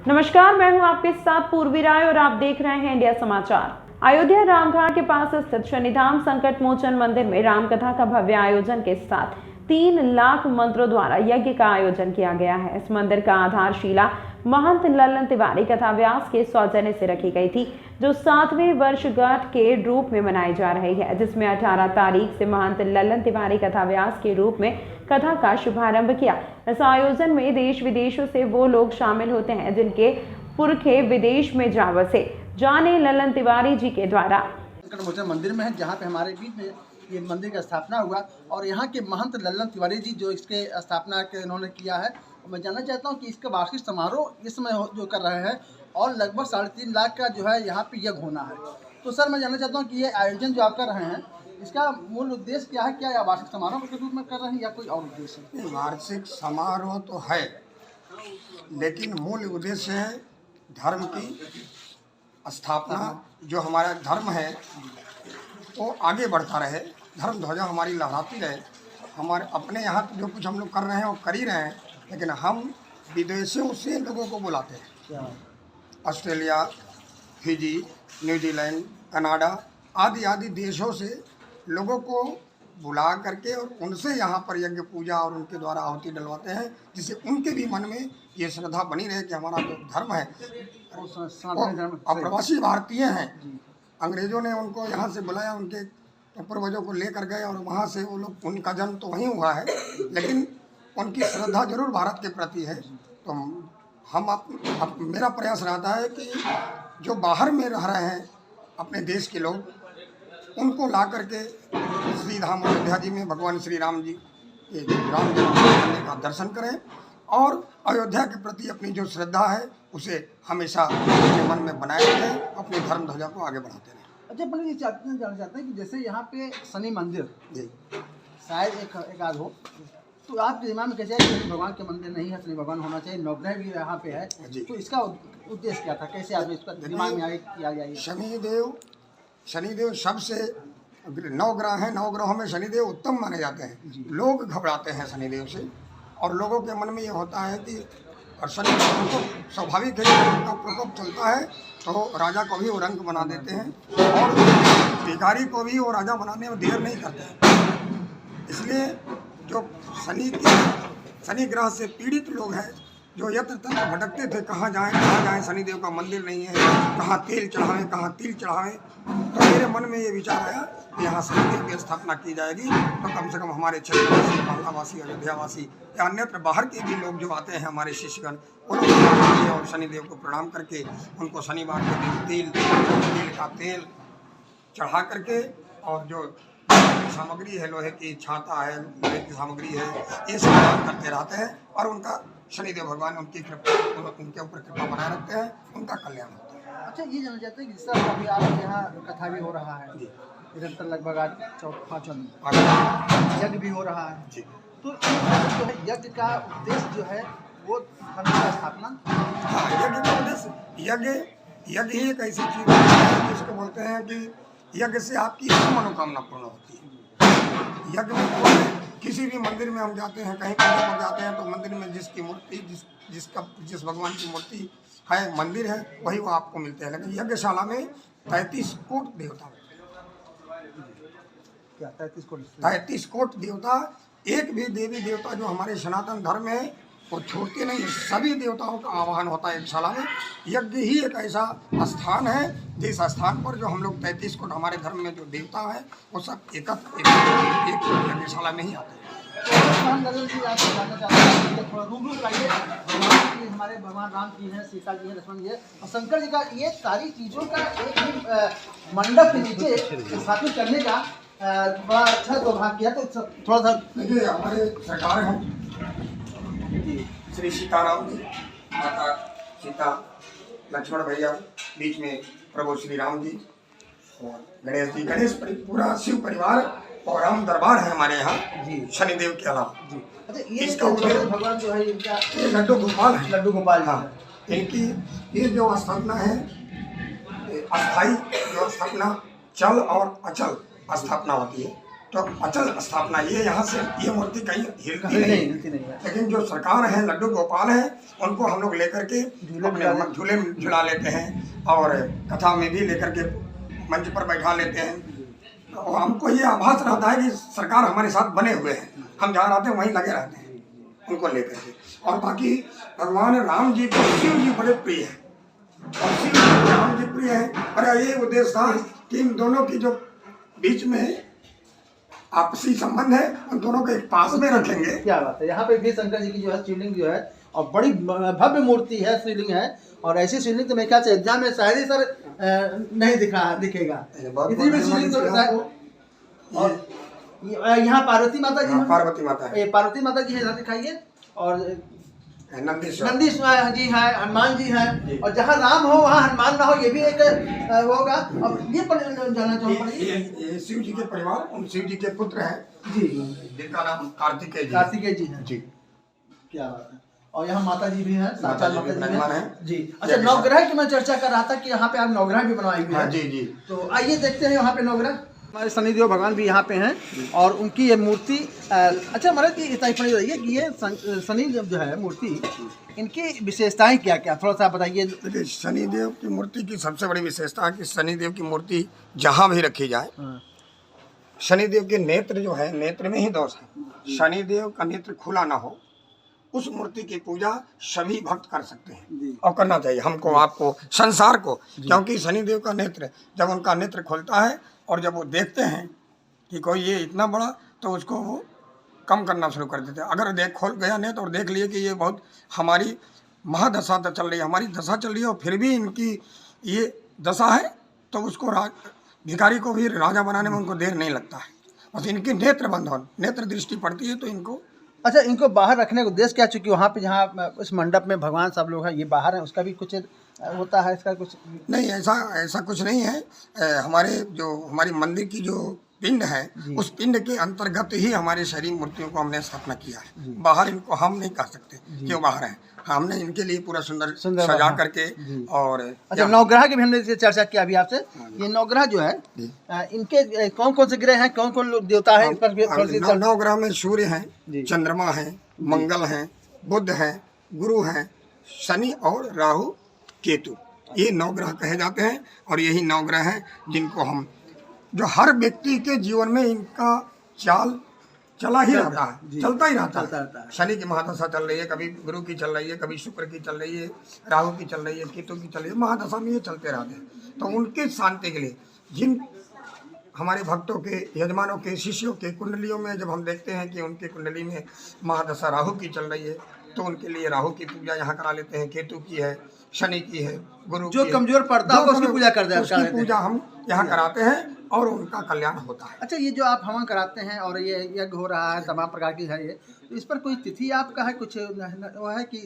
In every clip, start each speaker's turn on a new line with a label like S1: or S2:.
S1: नमस्कार, मैं हूं आपके साथ पूर्वी राय और आप देख रहे हैं इंडिया समाचार। अयोध्या रामघाट के पास स्थित शनिधाम संकट मोचन मंदिर में रामकथा का भव्य आयोजन के साथ 3 लाख मंत्रों द्वारा यज्ञ का आयोजन किया गया है। इस मंदिर का आधारशिला महंत लल्लन तिवारी कथा व्यास के सौजन्य से रखी गई थी, जो 7वें वर्षगांठ के रूप में मनाई जा रही है, जिसमें 18 तारीख से महंत लल्लन तिवारी कथा व्यास के रूप में कथा का शुभारंभ किया। इस आयोजन में देश विदेशों से वो लोग शामिल होते हैं जिनके पुरखे विदेश में जा बसे, जाने लल्लन तिवारी जी के द्वारा।
S2: संकट मोचन मंदिर में है, जहाँ पे हमारे बीच में ये मंदिर का स्थापना हुआ और यहाँ के महंत लल्लन तिवारी जी जो इसके स्थापना के इन्होंने किया है। मैं जानना चाहता हूँ कि इसका वार्षिक समारोह इस समय जो कर रहे हैं और लगभग 3.5 लाख का जो है यहाँ पे यज्ञ होना है। तो सर, मैं जानना चाहता हूँ कि ये आयोजन जो आप कर रहे हैं, इसका मूल उद्देश्य क्या है? क्या या वार्षिक समारोह के रूप में कर रहे हैं या कोई और उद्देश्य है?
S3: वार्षिक समारोह तो है, लेकिन मूल उद्देश्य है धर्म की स्थापना। जो हमारा धर्म है वो आगे बढ़ता रहे, धर्म ध्वजा हमारी लहराती रहे। हमारे अपने यहाँ जो कुछ हम लोग कर रहे हैं वो कर ही रहे हैं, लेकिन हम विदेशों से लोगों को बुलाते हैं। ऑस्ट्रेलिया, फिजी, न्यूजीलैंड, कनाडा आदि आदि देशों से लोगों को बुला करके और उनसे यहाँ पर यज्ञ पूजा और उनके द्वारा आहुति डलवाते हैं, जिससे उनके भी मन में ये श्रद्धा बनी रहे कि हमारा जो धर्म है वो अप्रवासी भारतीय हैं। अंग्रेजों ने उनको यहाँ से बुलाया, उनके पूर्वजों को लेकर गए और वहाँ से वो लोग, उनका जन्म तो वहीं हुआ है, लेकिन उनकी श्रद्धा जरूर भारत के प्रति है। तो हम मेरा प्रयास रहता है कि जो बाहर में रह रहे हैं अपने देश के लोग, उनको ला करके श्री धाम अयोध्या जी में भगवान श्री राम जी के राम जन्मभूमि का दर्शन करें और अयोध्या के प्रति अपनी जो श्रद्धा है उसे हमेशा अपने मन में बनाए रखें, अपने धर्म ध्वजा को आगे बढ़ाते रहें।
S2: अच्छा, पंडित जी जानना चाहते हैं कि जैसे यहाँ पे शनि मंदिर जी शायद एक आध हो, तो आपके दिमाग में कैसे है शनि भगवान के मंदिर नहीं है, शनि भगवान होना चाहिए, नवग्रह भी यहाँ पे है, तो इसका उद्देश्य क्या था? कैसे आप इसका दिमाग में आगे किया गया?
S3: शनिदेव सबसे 9 ग्रह हैं, 9 ग्रहों में शनिदेव उत्तम माने जाते हैं। लोग घबराते हैं शनिदेव से और लोगों के मन में ये होता है कि और शनि का प्रकोप स्वाभाविक है, उनका प्रकोप चलता है तो राजा को भी वो रंक बना देते हैं और भिखारी को भी वो राजा बनाने में देर नहीं करते हैं। इसलिए जो शनि ग्रह से पीड़ित लोग हैं, जो यत्र तत्र भटकते थे, कहाँ जाएं, शनिदेव का मंदिर नहीं है, कहाँ तेल चढ़ावें, कहाँ तिल चढ़ावें, तो मेरे मन में ये विचार आया कि यहाँ शनिदेव की स्थापना की जाएगी तो कम से कम हमारे क्षेत्रवासी, बांग्लावासी, अयोध्यावासी या अन्यत्र बाहर के भी लोग जो आते हैं हमारे शिष्यगण, उनको और शनिदेव को प्रणाम करके उनको शनिवार के दिन तिल का तेल चढ़ा करके और जो सामग्री है, लोहे की छाता है, लोहे की सामग्री है, ये सब करते रहते हैं और उनका शनिदेव भगवान उनकी कृपा, उनके ऊपर कृपा बनाए रखते हैं, उनका कल्याण होता है।
S2: अच्छा, ये जानना चाहते हैं कि जिस तरह अभी आपके यहाँ कथा भी हो रहा है निरंतर, लगभग आज 4-5 यज्ञ भी हो रहा है जी, तो जो है यज्ञ का उद्देश्य जो है वो मंदिर का स्थापना।
S3: हाँ, यज्ञ का उद्देश्य यज्ञ ही एक ऐसी चीज है जिसको बोलते हैं कि यज्ञ से आपकी हर मनोकामना पूर्ण होती है। यज्ञ में किसी भी मंदिर में हम जाते हैं, कहीं मंदिर में जाते हैं तो मंदिर में जिसकी मूर्ति जिस भगवान की मूर्ति है, मंदिर है, वही वो आपको मिलते हैं। लेकिन यज्ञशाला में 33 कोट देवता,
S2: क्या
S3: 33 कोट देवता, एक भी देवी देवता जो हमारे सनातन धर्म में है वो छोड़ते नहीं, सभी देवताओं का आवाहन होता है यज्ञशाला में। यज्ञ ही एक ऐसा स्थान है जिस स्थान पर जो हम लोग 33 कोट हमारे धर्म में जो देवता है वो सब एक यज्ञशाला में ही आते हैं।
S2: हमारे भगवान राम जी हैं, सीता जी हैं, लक्ष्मण जी है और शंकर जी का, ये सारी चीज़ों का एक ही मंडप के नीचे स्थापित करने का बड़ा अच्छा सौभाग्य किया। तो थोड़ा सा
S3: देखिए, हमारे सरकार हैं श्री सीताराम जी, माता सीता, लक्ष्मण भैया, बीच में प्रभु श्री राम जी और गणेश जी, पूरा शिव परिवार और राम दरबार है हमारे यहाँ जी, शनिदेव के अलावा जी।
S2: अच्छा, ये भगवान जो है इनका
S3: ये लड्डू गोपाल है,
S2: लड्डू गोपाल।
S3: हाँ, इनकी ये जो स्थापना है अस्थाई जो स्थापना, चल और अचल स्थापना होती है। तो अचल स्थापना ये यहाँ से ये मूर्ति कहीं हिलती
S2: हिलती नहीं है।
S3: लेकिन जो सरकार है लड्डू गोपाल है उनको हम लोग लेकर के अपने झूले में झुला लेते हैं और कथा में भी लेकर के मंच पर बैठा लेते हैं। और हमको ये आभास रहता है कि सरकार हमारे साथ बने हुए हैं, हम जहाँ रहते हैं वहीं लगे रहते हैं उनको लेकर के। और बाकी भगवान राम जी को शिव जी बड़े प्रिय है और शिव जी को राम जी प्रिय है। और ये उद्देश्य था कि इन दोनों की जो बीच में आपसी संबंध है उन दोनों को एक पास में रखेंगे।
S2: क्या बात है। यहाँ पे भी शंकर जी की जो है शिवलिंग जो है और बड़ी भव्य मूर्ति है, शिवलिंग है। और ऐसी शिवलिंग तो मेरे ख्याल से अयोध्या में शायद ही सर नहीं दिखेगा। इतनी भी शिवलिंग तो और यहाँ पार्वती माता जी,
S3: पार्वती माता है,
S2: पार्वती माता जी है, दिखाइए। और
S3: नंदीश्वर
S2: जी है, हनुमान जी है। और जहाँ राम हो वहाँ हनुमान ना हो, ये भी एक होगा। अब ये जानना चाहूँगा,
S3: ये शिव जी के परिवार उन शिव जी के पुत्र हैं
S2: जी,
S3: जिनका नाम कार्तिकेय
S2: जी है
S3: जी।
S2: क्या बात है। और यहाँ माता जी भी हैं, साक्षात माता जी
S3: हैं
S2: जी। अच्छा, नवग्रह की मैं चर्चा कर रहा था कि यहाँ पे आप नवग्रह भी बनवाई हुई है।
S3: जी जी। तो
S2: आइए देखते हैं यहाँ पे नवग्रह। हमारे शनिदेव भगवान भी यहाँ पे हैं और उनकी ये मूर्ति अच्छा महाराज जी इतना ही बताइए कि ये शनि जो है मूर्ति, इनकी विशेषताएं क्या क्या, थोड़ा सा बताइए।
S3: देखिए शनिदेव की मूर्ति की सबसे बड़ी विशेषता है कि शनिदेव की मूर्ति जहाँ भी रखी जाए, शनिदेव के नेत्र जो है, नेत्र में ही दोष है। शनिदेव का नेत्र खुला ना हो, उस मूर्ति की पूजा सभी भक्त कर सकते हैं और करना चाहिए हमको, आपको, संसार को। क्योंकि शनिदेव का नेत्र, जब उनका नेत्र खुलता है और जब वो देखते हैं कि कोई ये इतना बड़ा, तो उसको वो कम करना शुरू कर देते हैं। अगर खोल गया नेत्र और देख लिए कि ये बहुत हमारी महादशा चल रही है, हमारी दशा चल रही है और फिर भी इनकी ये दशा है, तो उसको भिखारी को भी राजा बनाने में उनको देर नहीं लगता है। बस इनके नेत्र बंद हो, नेत्र दृष्टि पड़ती है तो इनको।
S2: अच्छा, इनको बाहर रखने का उद्देश्य क्या, चूँकि वहाँ पे जहाँ उस मंडप में भगवान सब लोग हैं, ये बाहर हैं, उसका भी कुछ होता है, इसका कुछ
S3: नहीं? ऐसा कुछ नहीं है। हमारी मंदिर की जो पिंड है, उस पिंड के अंतर्गत ही हमारे शरीर मूर्तियों को हमने स्थापना किया है। बाहर इनको हम नहीं कह सकते क्यों बाहर है, हमने इनके लिए पूरा सुंदर सजा करके। और
S2: अच्छा, नवग्रह की भी हमने चर्चा किया अभी आपसे। ये नवग्रह जो है, इनके कौन कौन से ग्रह हैं, कौन कौन देवता है?
S3: नवग्रह में सूर्य है, चंद्रमा है, मंगल है, बुध है, गुरु है, शनि और राहु केतु, ये नवग्रह कहे जाते हैं। और यही नवग्रह हैं जिनको हम, जो हर व्यक्ति के जीवन में इनका चाल चला ही रहता है, चलता ही रहता है। शनि की महादशा चल रही है, कभी गुरु की चल रही है, कभी शुक्र की चल रही है, राहु की चल रही है, केतु की चल रही है, महादशा में ये चलते रहते हैं। तो उनके शांति के लिए जिन हमारे भक्तों के, यजमानों के, शिष्यों के कुंडलियों में जब हम देखते हैं कि उनकी कुंडली में महादशा राहु की चल रही है, तो उनके लिए राहु की पूजा यहाँ करा लेते हैं, केतु की है, शनि की है, गुरु
S2: जो कमजोर पड़ता है उसकी पूजा कर देते हैं,
S3: उसकी पूजा हम यहाँ कराते हैं और उनका कल्याण होता है।
S2: अच्छा, ये जो आप हवन कराते हैं और ये यज्ञ हो रहा है, तमाम प्रकार की है, ये तो इस पर कोई तिथि आपका है, कुछ वो है कि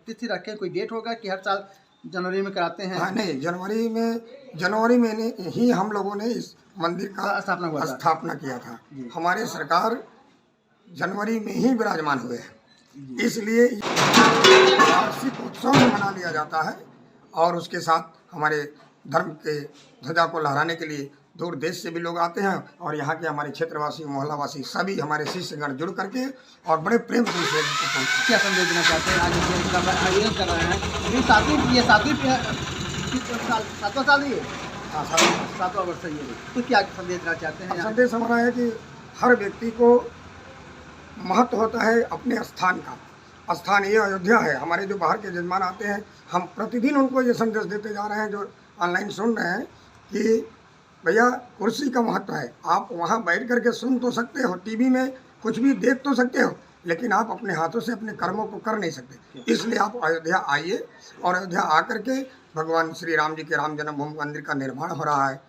S2: तिथि रखे, कोई डेट होगा कि हर साल जनवरी में कराते हैं?
S3: हाँ, नहीं, जनवरी में ही हम लोगों ने इस मंदिर का स्थापना किया था। हमारे सरकार जनवरी में ही विराजमान हुए हैं, इसलिए वार्षिक उत्सव मना लिया जाता है। और उसके साथ हमारे धर्म के ध्वजा को लहराने के लिए दूर देश से भी लोग आते हैं और यहाँ के हमारे क्षेत्रवासी, मोहल्लावासी सभी हमारे शिष्यगण जुड़ करके और बड़े प्रेम से
S2: क्या संदेश देना चाहते हैं? आज आयोजन कर रहे हैं, ये सातवां साल ही है, 7वां वर्ष है ये, तो क्या संदेश देना चाहते हैं?
S3: संदेश हमारा है कि हर व्यक्ति को महत्व होता है अपने स्थान का। स्थान ये अयोध्या है। हमारे जो बाहर के जजमान आते हैं, हम प्रतिदिन उनको ये संदेश देते जा रहे हैं, जो ऑनलाइन सुन रहे हैं, कि भैया कुर्सी का महत्व है। आप वहाँ बैठ करके सुन तो सकते हो, टीवी में कुछ भी देख तो सकते हो, लेकिन आप अपने हाथों से अपने कर्मों को कर नहीं सकते। इसलिए आप अयोध्या आइए और अयोध्या आकर के भगवान श्री राम जी के राम जन्मभूमि मंदिर का निर्माण हो रहा है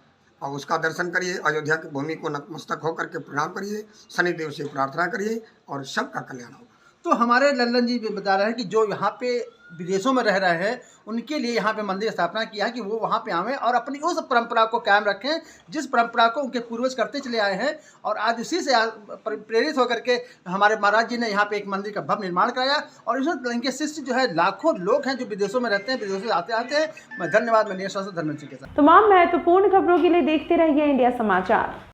S3: और उसका दर्शन करिए। अयोध्या की भूमि को नतमस्तक होकर के प्रणाम करिए, शनिदेव से प्रार्थना करिए और सबका कल्याण होगा।
S2: तो हमारे लल्लन जी भी बता रहे हैं कि जो यहाँ पे विदेशों में रह रहे हैं, उनके लिए यहाँ पे मंदिर स्थापना किया है कि वो वहाँ पे आवें और अपनी उस परंपरा को कायम रखें जिस परंपरा को उनके पूर्वज करते चले आए हैं। और आज उसी से प्रेरित होकर के हमारे महाराज जी ने यहाँ पे एक मंदिर का भव्य निर्माण कराया और इसमें इनके शिष्य जो है लाखों लोग हैं जो विदेशों में रहते हैं, विदेशों से आते हैं। मैं धन्यवाद, मैं धर्मेंद्र सिंह के साथ।
S1: तमाम महत्वपूर्ण खबरों के लिए देखते रहिए इंडिया समाचार।